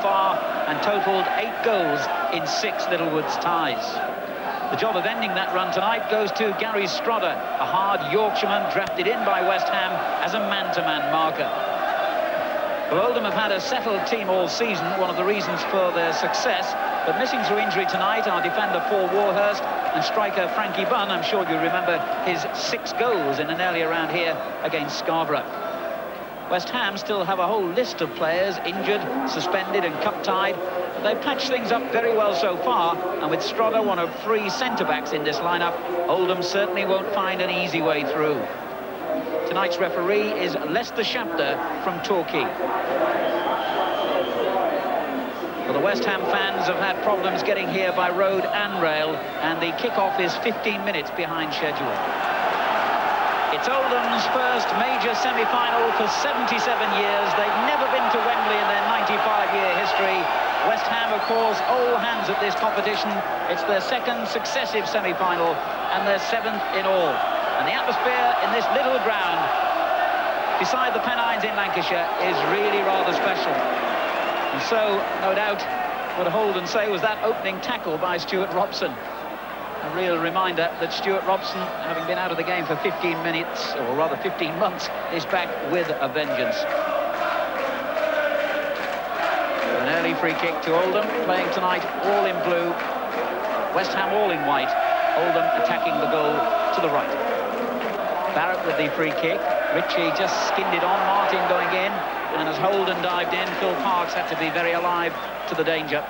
far and totalled 8 goals in 6 Littlewoods ties. The job of ending that run tonight goes to Gary Strodder, a hard Yorkshireman drafted in by West Ham as a man-to-man marker. Well, Oldham have had a settled team all season, one of the reasons for their success, but missing through injury tonight are defender Paul Warhurst and striker Frankie Bunn. I'm sure you remember his 6 goals in an earlier round here against Scarborough. West Ham still have a whole list of players injured, suspended and cup-tied, but they've patched things up very well so far, and with Strodder, one of 3 centre-backs in this lineup, Oldham certainly won't find an easy way through. Tonight's referee is Lester Shapter from Torquay. Well, the West Ham fans have had problems getting here by road and rail, and the kick-off is 15 minutes behind schedule. It's Oldham's first major semi-final for 77 years. They've never been to Wembley in their 95-year history. West Ham, of course, old hands at this competition. It's their 2nd successive semi-final and their 7th in all. And the atmosphere in this little ground beside the Pennines in Lancashire is really rather special. And so, no doubt, what Holden say was that opening tackle by Stuart Robson. A real reminder that Stuart Robson, having been out of the game for 15 minutes, or rather 15 months, is back with a vengeance. An early free kick to Oldham, playing tonight all in blue. West Ham all in white. Oldham attacking the goal to the right. Barrett with the free kick. Ritchie just skinned it on, Martin going in, and as Holden dived in, Phil Parkes had to be very alive to the danger.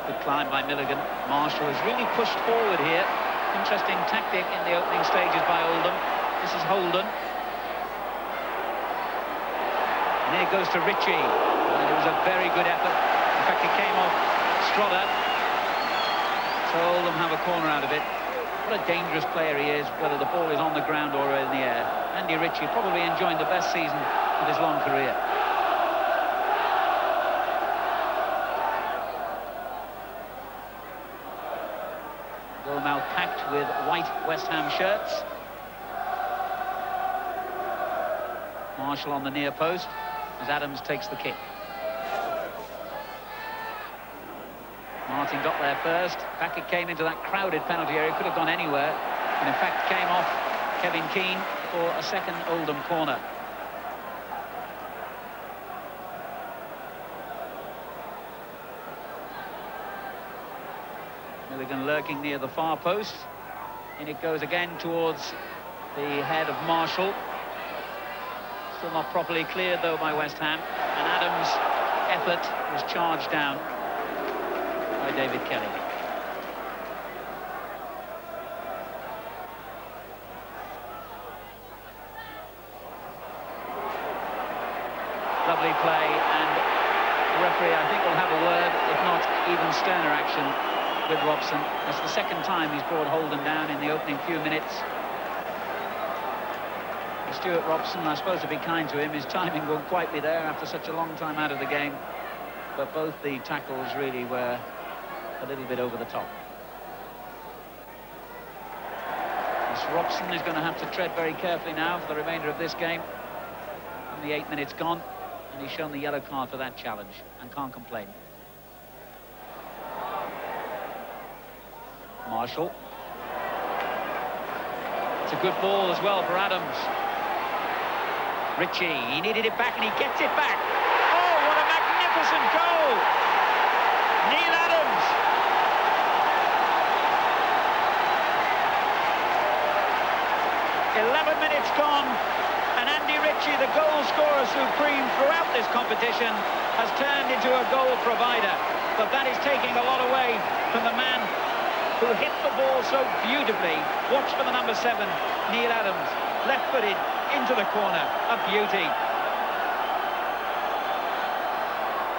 Good climb by Milligan. Marshall has really pushed forward here. Interesting tactic in the opening stages by Oldham. This is Holden. And here goes to Ritchie. And it was a very good effort. In fact, it came off Strodder. So Oldham have a corner out of it. What a dangerous player he is, whether the ball is on the ground or in the air. Andy Ritchie probably enjoying the best season of his long career. Goalmouth packed with white West Ham shirts. Marshall on the near post as Adams takes the kick. Martin got there first. Back it came into that crowded penalty area. Could have gone anywhere. And in fact came off Kevin Keane for a second Oldham corner. Milligan lurking near the far post. In it goes again towards the head of Marshall. Still not properly cleared though by West Ham. And Adams' effort was charged down by David Kelly. Lovely play, and the referee I think will have a word, if not even sterner action with Robson. That's the 2nd time he's brought Holden down in the opening few minutes. Stuart Robson, I suppose to be kind to him, his timing won't quite be there after such a long time out of the game. But both the tackles really were a little bit over the top. This Robson is going to have to tread very carefully now for the remainder of this game. Only 8 minutes gone, and he's shown the yellow card for that challenge and can't complain. Marshall. It's a good ball as well for Adams. Ritchie, he needed it back and he gets it back. Oh, what a magnificent goal! Neil Adams. "11 minutes gone, and Andy Ritchie, the goal scorer supreme throughout this competition, has turned into a goal provider. But that is taking a lot away from the man who hit the ball so beautifully. Watch for the number 7, Neil Adams, left-footed into the corner, a beauty.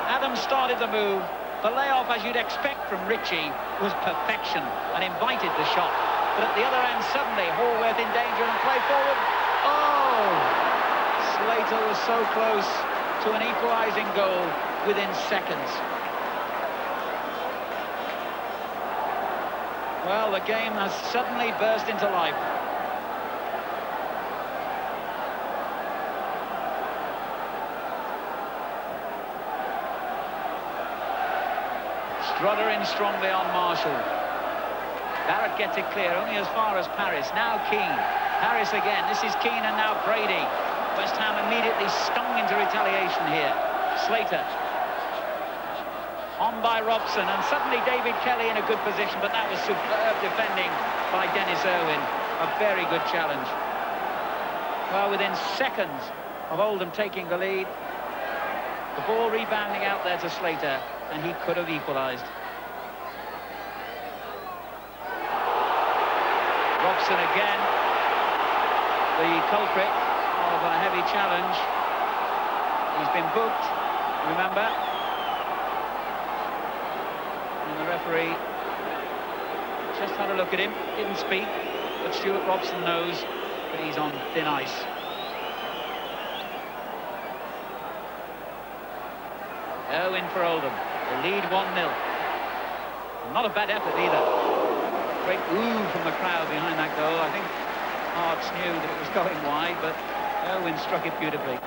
Adams started the move. The layoff, as you'd expect from Ritchie, was perfection and invited the shot. But at the other end, suddenly, Hallworth in danger and play forward. Oh! Slater was so close to an equalising goal within seconds. Well, the game has suddenly burst into life. Strudder in strongly on Marshall. Barrett gets it clear, only as far as Paris. Now Keane. Paris again. This is Keane and now Brady. West Ham immediately stung into retaliation here. Slater. On by Robson, and suddenly David Kelly in a good position, but that was superb defending by Dennis Irwin. A very good challenge. Well, within seconds of Oldham taking the lead, the ball rebounding out there to Slater, and he could have equalised. Robson again, the culprit of a heavy challenge. He's been booked, remember. And the referee just had a look at him, didn't speak, but Stuart Robson knows that he's on thin ice. Irwin for Oldham. They lead 1-0. Not a bad effort either. Great ooh from the crowd behind that goal. I think Hearts knew that it was going wide, but Irwin struck it beautifully.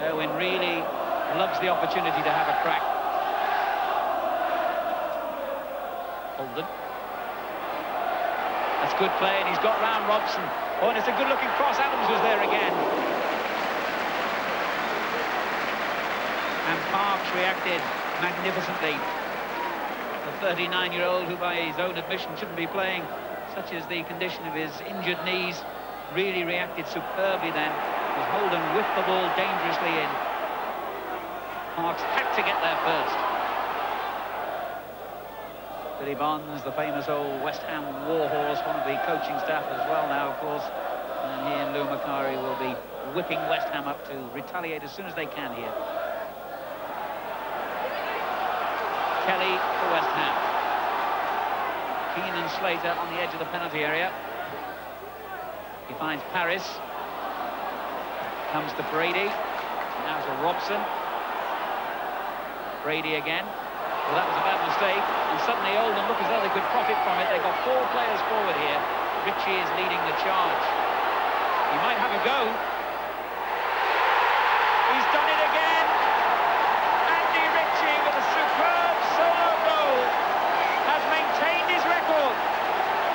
Irwin really loves the opportunity to have a crack. Oldham. That's good play, and he's got round Robson. Oh, and it's a good-looking cross. Adams was there again. And Parks reacted magnificently. The 39-year-old, who by his own admission shouldn't be playing, such as the condition of his injured knees, really reacted superbly then, as Holden whipped the ball dangerously in. Parks had to get there first. Billy Bonds, the famous old West Ham warhorse, one of the coaching staff as well now, of course. And he and Lou Macari will be whipping West Ham up to retaliate as soon as they can here. Kelly for West Ham. Keane and Slater on the edge of the penalty area. He finds Paris. Comes to Brady. Now to Robson. Brady again. Well, that was a bad mistake, and suddenly Oldham look as though they could profit from it. They've got 4 players forward here. Ritchie is leading the charge. He might have a go. He's done it again. Andy Ritchie with a superb solo goal has maintained his record.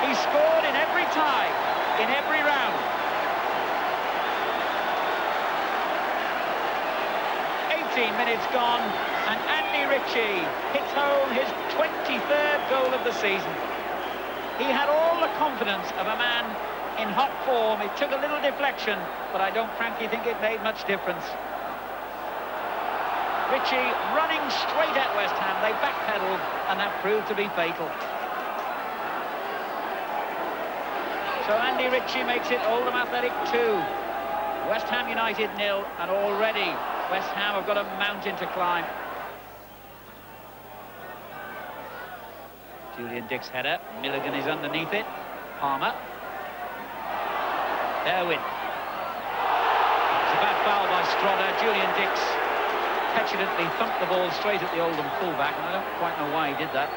He scored in every tie, in every round. 18 minutes gone, and Andy Ritchie hits home his 23rd goal of the season. He had all the confidence of a man in hot form. It took a little deflection, but I don't frankly think it made much difference. Ritchie running straight at West Ham. They backpedaled, and that proved to be fatal. So Andy Ritchie makes it Oldham Athletic 2, West Ham United 0, and already West Ham have got a mountain to climb. Julian Dick's header. Milligan is underneath it. Palmer. Irwin. It's a bad foul by Strother. Julian Dix petulantly thumped the ball straight at the Oldham fullback, and I don't quite know why he did that.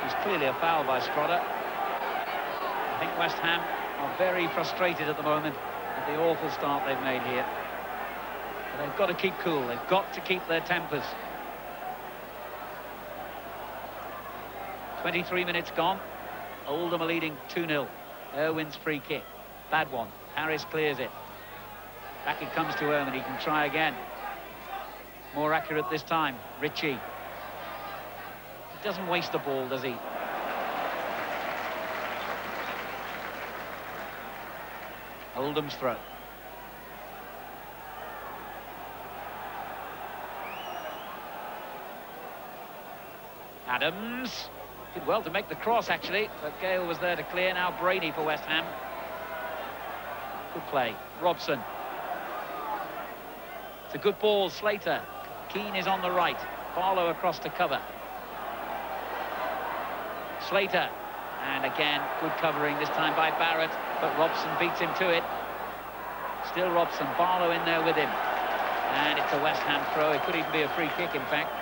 It was clearly a foul by Strother. I think West Ham are very frustrated at the moment at the awful start they've made here. But they've got to keep cool. They've got to keep their tempers. 23 minutes gone. Oldham are leading 2-0. Irwin's free kick. Bad one. Harris clears it. Back it comes to Irwin. He can try again. More accurate this time. Ritchie. He doesn't waste the ball, does he? Oldham's throw. Adams did well to make the cross, actually, but Gale was there to clear. Now Brady for West Ham. Good play. Robson. It's a good ball. Slater. Keane is on the right. Barlow across to cover. Slater. And again, good covering, this time by Barrett, but Robson beats him to it. Still Robson. Barlow in there with him. And it's a West Ham throw. It could even be a free kick, in fact.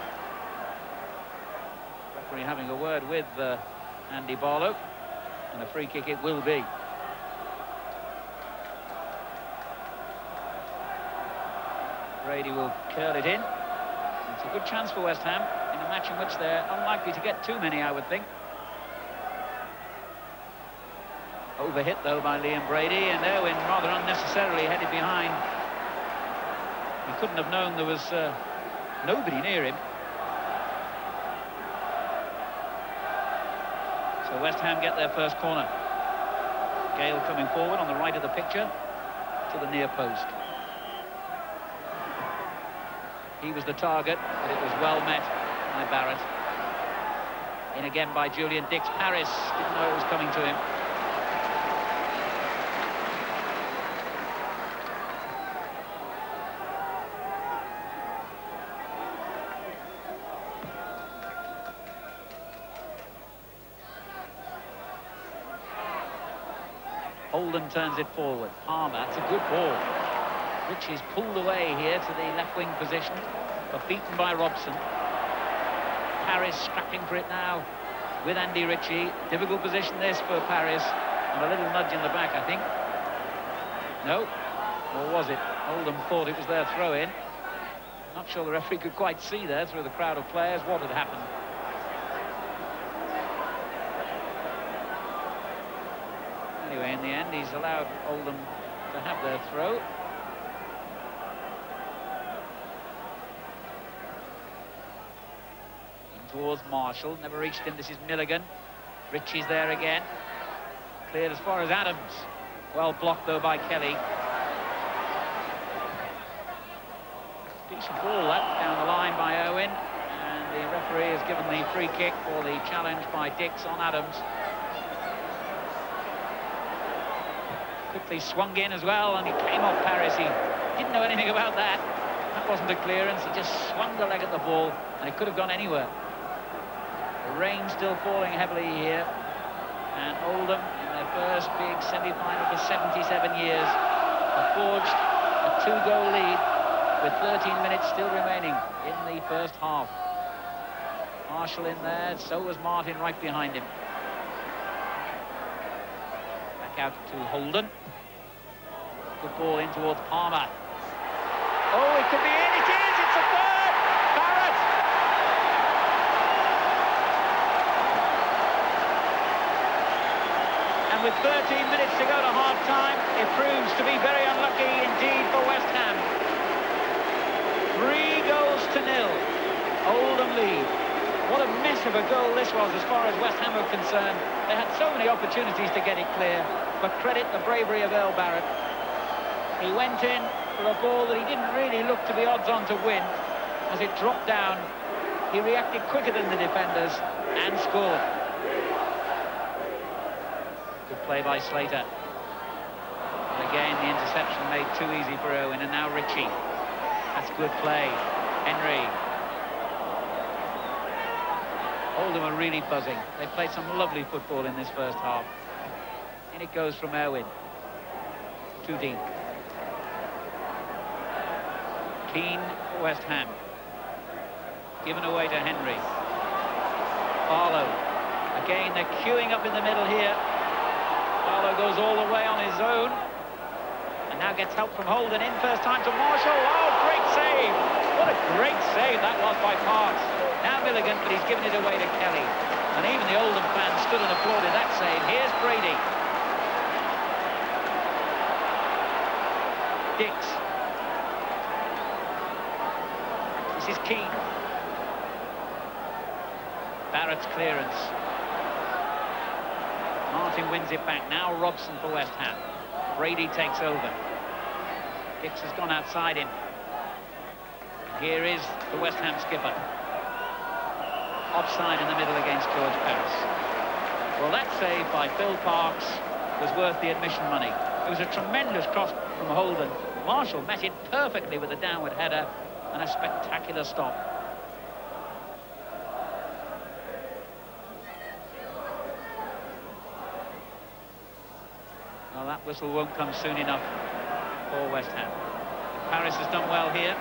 Referee having a word with Andy Barlow, and a free kick it will be. Brady will curl it in. It's a good chance for West Ham in a match in which they're unlikely to get too many, I would think. Overhit, though, by Liam Brady, and Irwin rather unnecessarily headed behind. He couldn't have known there was nobody near him. So West Ham get their first corner. Gale coming forward on the right of the picture to the near post. He was the target, but it was well met by Barrett. In again by Julian Dix. Paris didn't know it was coming to him. Oldham turns it forward. Palmer, that's a good ball. Which is pulled away here to the left wing position, but beaten by Robson. Paris scrapping for it now with Andy Ritchie. Difficult position this for Paris, and a little nudge in the back, I think. No, or was it? Oldham thought it was their throw-in. Not sure the referee could quite see there through the crowd of players what had happened. Anyway, in the end, he's allowed Oldham to have their throw. In towards Marshall, never reached him. This is Milligan. Ritchie's there again. Cleared as far as Adams. Well blocked, though, by Kelly. Decent ball, that, down the line by Owen. And the referee has given the free kick for the challenge by Dix on Adams. Quickly swung in as well, and he came off Paris. He didn't know anything about that. That wasn't a clearance. He just swung the leg at the ball, and it could have gone anywhere. The rain still falling heavily here, and Oldham, in their first big semi-final for 77 years, have forged a 2-goal lead with 13 minutes still remaining in the first half. Marshall in there, so was Martin right behind him. Out to Holden. Good ball in towards Palmer. Oh, it could be in. It is. It's a third. Barrett. And with 13 minutes to go to half-time, it proves to be very unlucky indeed for West Ham. 3-0. Oldham lead. What a mess of a goal this was as far as West Ham are concerned. They had so many opportunities to get it clear, but credit the bravery of Earl Barrett. He went in for a ball that he didn't really look to be odds-on to win. As it dropped down, he reacted quicker than the defenders and scored. Good play by Slater. And again, the interception made too easy for Owen, and now Ritchie. That's good play. Henry. Oldham are really buzzing. They played some lovely football in this first half. In it goes from Irwin. Too deep. Keane for West Ham. Given away to Henry. Barlow. Again, they're queuing up in the middle here. Barlow goes all the way on his own. And now gets help from Holden. In first time to Marshall. Oh, great save. What a great save that was by Parks. Now Milligan, but he's given it away to Kelly. And even the Oldham fans stood and applauded that save. Here's Brady. Dix. This is Keane. Barrett's clearance. Martin wins it back. Now Robson for West Ham. Brady takes over. Dix has gone outside him. Here is the West Ham skipper. Offside in the middle against George Paris. Well, that save by Phil Parks was worth the admission money. It was a tremendous cross from Holden. Marshall met it perfectly with a downward header and a spectacular stop. Well, that whistle won't come soon enough for West Ham. Paris has done well here.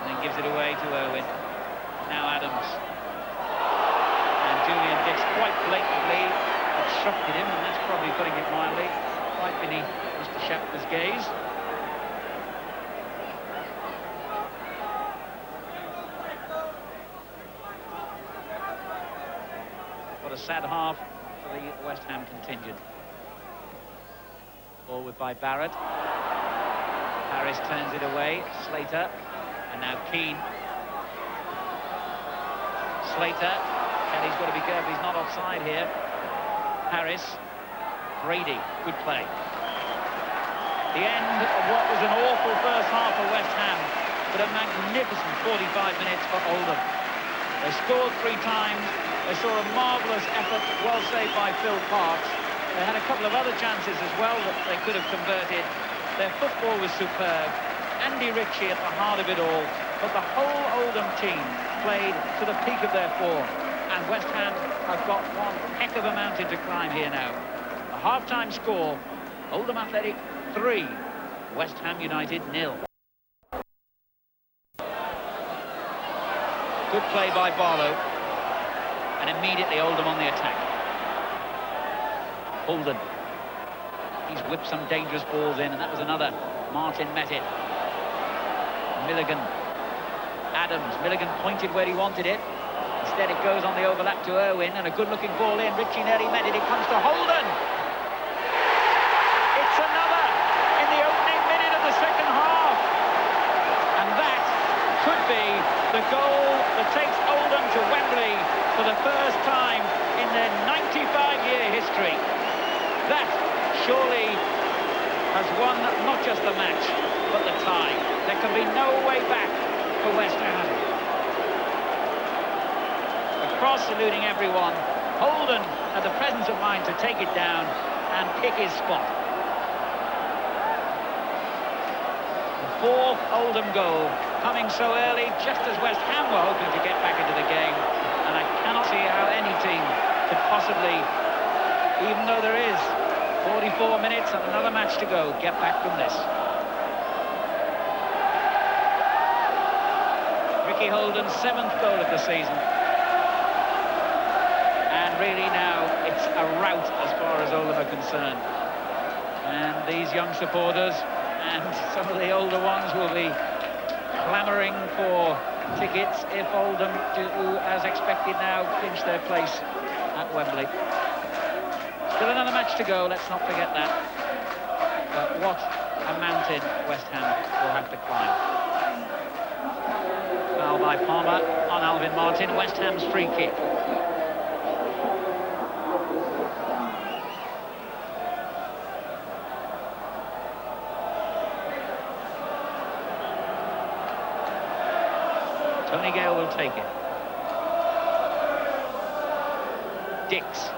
And then gives it away to Irwin. Now Adams. And Julian Dix quite blatantly obstructed him, and that's probably putting it mildly, right beneath Mr. Shepard's gaze. What a sad half for the West Ham contingent. Forward by Barrett. Harris turns it away. Slater. And now Keane. Slater. Kelly's got to be careful. He's not offside here. Harris. Brady. Good play. The end of what was an awful first half for West Ham, but a magnificent 45 minutes for Oldham. They scored 3 times. They saw a marvellous effort, well saved by Phil Parks. They had a couple of other chances as well that they could have converted. Their football was superb. Andy Ritchie at the heart of it all. But the whole Oldham team played to the peak of their form. And West Ham have got one heck of a mountain to climb here now. A half-time score, Oldham Athletic 3, West Ham United 0. Good play by Barlow. And immediately Oldham on the attack. Holden. He's whipped some dangerous balls in, and that was another. Martin met it. Milligan. Adams. Milligan pointed where he wanted it. Instead it goes on the overlap to Irwin, and a good-looking ball in. Ritchie nearly met it. It comes to Holden. It's another in the opening minute of the second half. And that could be the goal that takes Oldham to Wembley for the first time in their 95-year history. That surely has won not just the match, but the tie. There can be no way back for West Ham. The cross eluding everyone. Holden had the presence of mind to take it down and pick his spot. The 4th Oldham goal coming so early, just as West Ham were hoping to get back into the game. And I cannot see how any team could possibly, even though there is 44 minutes and another match to go, get back from this. Ricky Holden's 7th goal of the season. And really now it's a rout as far as Oldham are concerned. And these young supporters and some of the older ones will be clamouring for tickets if Oldham do, as expected now, clinch their place at Wembley. Still another match to go, let's not forget that. But what a mountain West Ham will have to climb. Foul by Palmer on Alvin Martin, West Ham's free kick. Tony Gale will take it. Dix.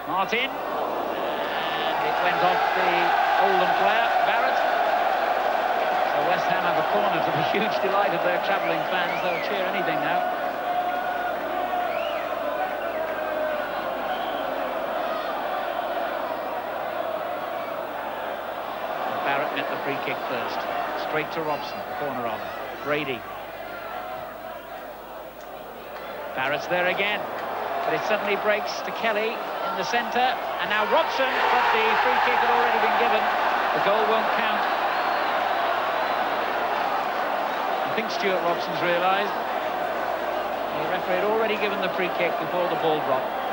Martin. And it went off the Oldham player, Barrett. So West Ham have a corner to the huge delight of their travelling fans. They'll cheer anything now. And Barrett met the free kick first. Straight to Robson, the corner of Brady. Barrett's there again, but it suddenly breaks to Kelly in the centre, and now Robson, but the free kick had already been given. The goal won't count. I think Stuart Robson's realised the referee had already given the free kick before the ball dropped.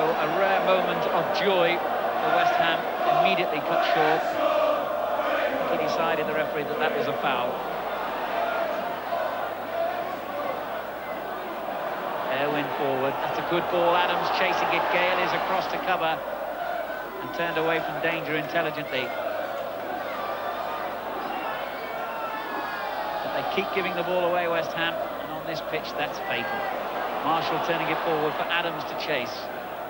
A rare moment of joy for West Ham, immediately cut short. He decided, the referee, that that was a foul. Irwin forward, that's a good ball. Adams chasing it. Gale is across to cover and turned away from danger intelligently. But they keep giving the ball away, West Ham, and on this pitch that's fatal. Marshall turning it forward for Adams to chase.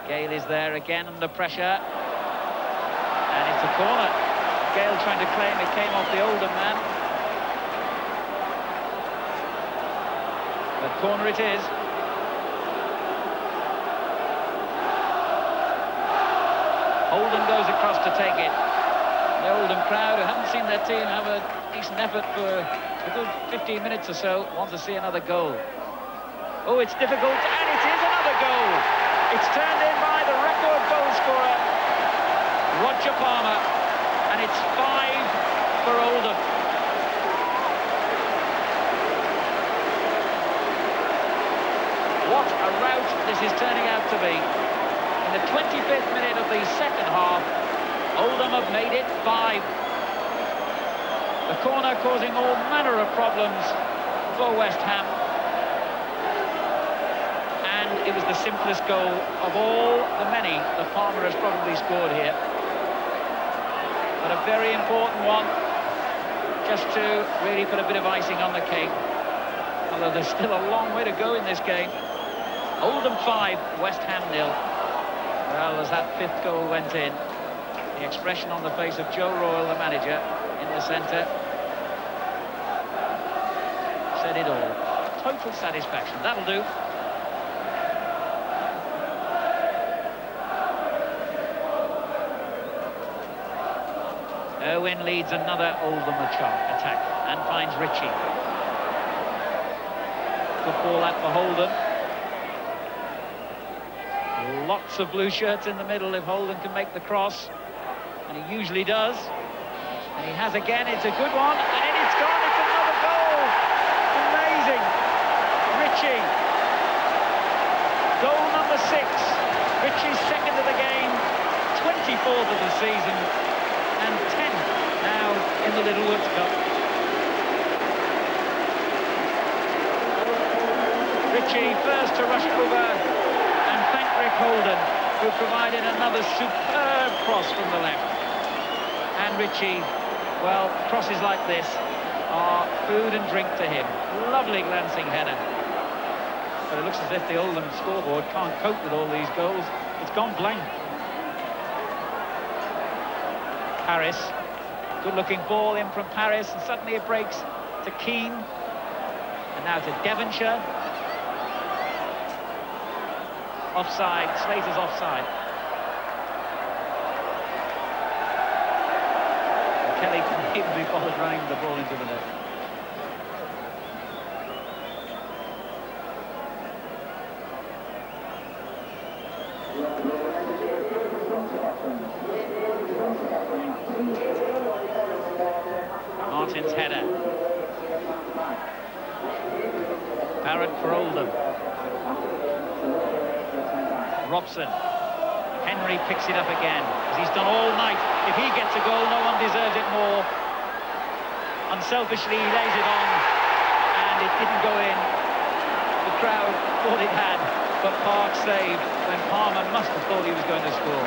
Gale is there again under pressure, and it's a corner. Gale trying to claim it came off the Oldham man, but corner it is. Holden goes across to take it. The Oldham crowd, who haven't seen their team have a decent effort for a good 15 minutes or so, want to see another goal. Oh, it's difficult, and it is another goal. It's turned in by the record goal scorer, Roger Palmer, and it's 5 for Oldham. What a rout this is turning out to be. In the 25th minute of the second half, Oldham have made it 5. The corner causing all manner of problems for West Ham. And it was the simplest goal of all the many that Palmer has probably scored here. But a very important one, just to really put a bit of icing on the cake. Although there's still a long way to go in this game. Oldham 5, West Ham 0. Well, as that 5th goal went in, the expression on the face of Joe Royle, the manager, in the centre, said it all. Total satisfaction. That'll do. Irwin leads another Oldham attack and finds Ritchie. Good ball at for Holden. Lots of blue shirts in the middle if Holden can make the cross, and he usually does. And he has again. It's a good one, and it's gone. It's another goal. Amazing. Ritchie. Goal number 6. Ritchie's second of the game, 24th of the season, and 10th now in the Little Woods Cup. Ritchie first to rush over and thank Rick Holden, who provided another superb cross from the left. And Ritchie, well, crosses like this are food and drink to him. Lovely glancing header. But it looks as if the Oldham scoreboard can't cope with all these goals. It's gone blank. Paris, good-looking ball in from Paris, and suddenly it breaks to Keane. And now to Devonshire. Offside, Slater's offside. Kelly couldn't even be bothered running the ball into the net. Martin's header. Barrett for Oldham. Robson. Henry picks it up again, as he's done all night. If he gets a goal, no one deserves it more. Unselfishly, he lays it on, and it didn't go in. The crowd thought it had, but Park saved when Palmer must have thought he was going to score.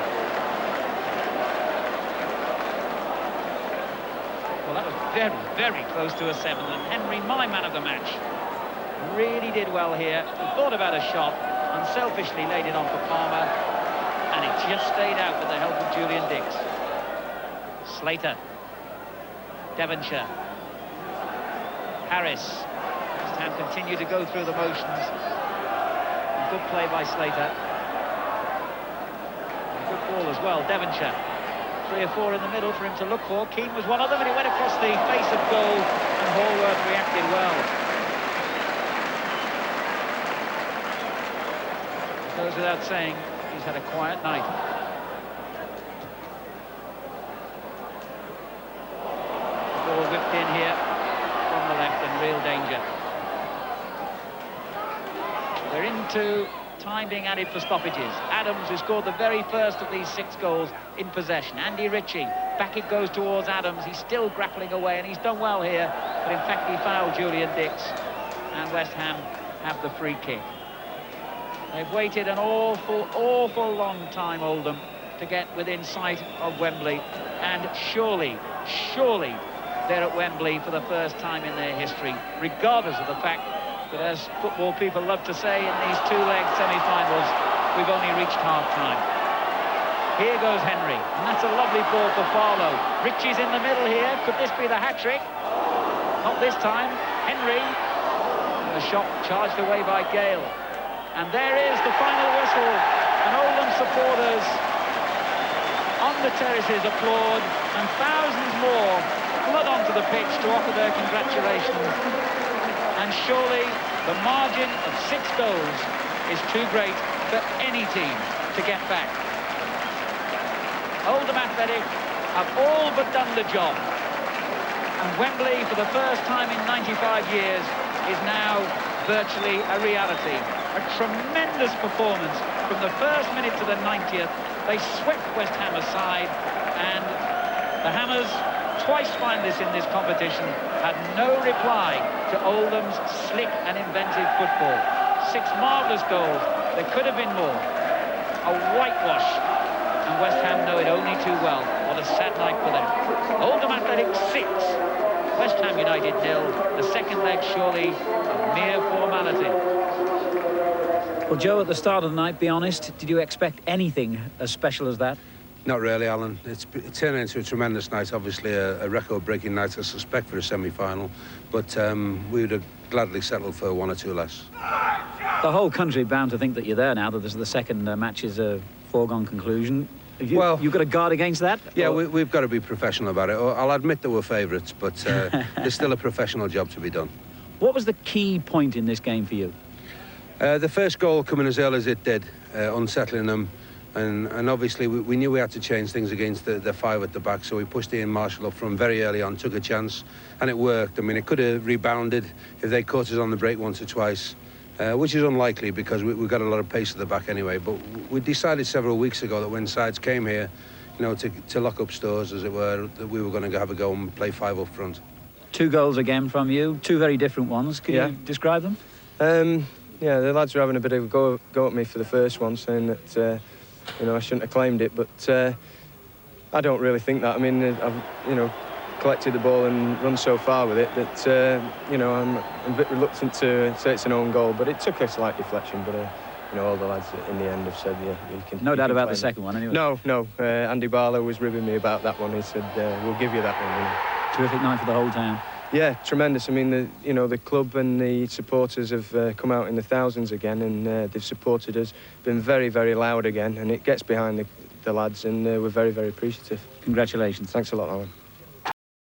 Well, that was very, very close to a 7, and Henry, my man of the match, really did well here. He thought about a shot, unselfishly laid it on for Palmer, and it just stayed out with the help of Julian Dix. Slater. Devonshire. Harris. West Ham continue to go through the motions. Good play by Slater. Good ball as well, Devonshire. 3 or 4 in the middle for him to look for. Keane was one of them, and he went across the face of goal, and Hallworth reacted well. It goes without saying, he's had a quiet night. The ball whipped in here from the left, and real danger. They're into time being added for stoppages. Adams, who scored the very first of these 6 goals, in possession. Andy Ritchie, back it goes towards Adams. He's still grappling away, and he's done well here, but in fact he fouled Julian Dix, and West Ham have the free kick. They've waited an awful, awful long time, Oldham, to get within sight of Wembley, and surely, surely they're at Wembley for the first time in their history, regardless of the fact that, as football people love to say, in these 2-leg semi-finals, we've only reached half-time. Here goes Henry, and that's a lovely ball for Farlow. Ritchie's in the middle here. Could this be the hat-trick? Not this time. Henry. And the shot charged away by Gale. And there is the final whistle. And Oldham supporters on the terraces applaud, and thousands more flood onto the pitch to offer their congratulations. And surely the margin of 6 goals is too great for any team to get back. Oldham Athletic have all but done the job. And Wembley, for the first time in 95 years, is now virtually a reality. A tremendous performance from the first minute to the 90th. They swept West Ham aside, and the Hammers, twice finalists in this competition, had no reply to Oldham's slick and inventive football. 6 marvellous goals. There could have been more. A whitewash, and West Ham know it only too well. What a sad night for them. Oldham Athletic 6, West Ham United 0. The second leg surely a mere formality. Well, Joe, at the start of the night, be honest, did you expect anything as special as that? Not really, Alan. It's turned into a tremendous night, obviously a record-breaking night, I suspect, for a semi-final, but we would have gladly settled for 1 or 2 less. The whole country bound to think that you're there now, that the second match is a foregone conclusion. Well, you've got to guard against that? Yeah, we've got to be professional about it. I'll admit that we're favourites, but there's still a professional job to be done. What was the key point in this game for you? The first goal coming as early as it did, unsettling them. And obviously we knew we had to change things against the 5 at the back, so we pushed Ian Marshall up from very early on, took a chance, and it worked. I mean, it could have rebounded if they caught us on the break once or twice, which is unlikely because we've got a lot of pace at the back anyway. But we decided several weeks ago that when sides came here, you know, to lock up stores, as it were, that we were going to have a go and play 5 up front. 2 goals again from you, 2 very different ones. Can you describe them? Yeah, the lads were having a bit of a go at me for the first one, saying that you know, I shouldn't have claimed it, but I don't really think that. I mean, I've, you know, collected the ball and run so far with it that, you know, I'm a bit reluctant to say it's an own goal, but it took a slight deflection, but, you know, all the lads in the end have said, yeah, you can... No doubt about the second one, anyway. No. Andy Barlow was ribbing me about that one. He said, we'll give you that one. You know. Terrific night for the whole town. Yeah, tremendous. I mean, you know, the club and the supporters have come out in the thousands again, and they've supported us, been very, very loud again, and it gets behind the lads, and we're very, very appreciative. Congratulations. Thanks a lot, Alan.